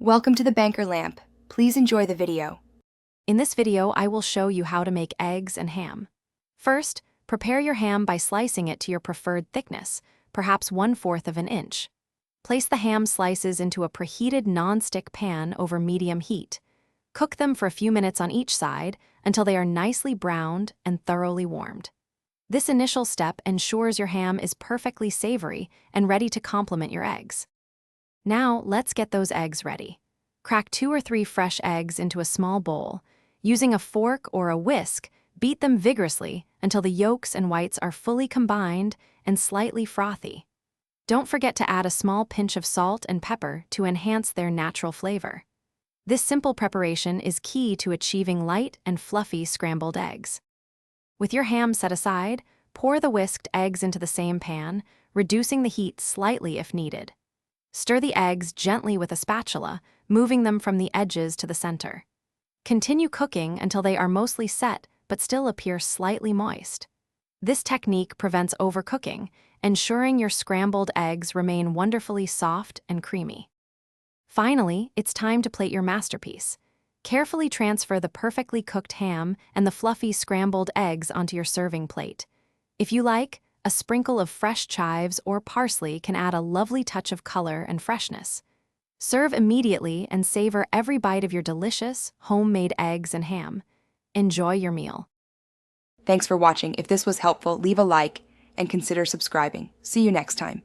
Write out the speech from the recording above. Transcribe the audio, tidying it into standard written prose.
Welcome to the Banker Lamp. Please enjoy the video. In this video, I will show you how to make eggs and ham. First, prepare your ham by slicing it to your preferred thickness, perhaps 1/4 of an inch. Place the ham slices into a preheated non-stick pan over medium heat. Cook them for a few minutes on each side until they are nicely browned and thoroughly warmed. This initial step ensures your ham is perfectly savory and ready to complement your eggs. Now, let's get those eggs ready. Crack 2 or 3 fresh eggs into a small bowl. Using a fork or a whisk, beat them vigorously until the yolks and whites are fully combined and slightly frothy. Don't forget to add a small pinch of salt and pepper to enhance their natural flavor. This simple preparation is key to achieving light and fluffy scrambled eggs. With your ham set aside, pour the whisked eggs into the same pan, reducing the heat slightly if needed. Stir the eggs gently with a spatula, moving them from the edges to the center. Continue cooking until they are mostly set but still appear slightly moist. This technique prevents overcooking, ensuring your scrambled eggs remain wonderfully soft and creamy. Finally, it's time to plate your masterpiece. Carefully transfer the perfectly cooked ham and the fluffy scrambled eggs onto your serving plate. If you like, a sprinkle of fresh chives or parsley can add a lovely touch of color and freshness. Serve immediately and savor every bite of your delicious, homemade eggs and ham. Enjoy your meal. Thanks for watching. If this was helpful, leave a like and consider subscribing. See you next time.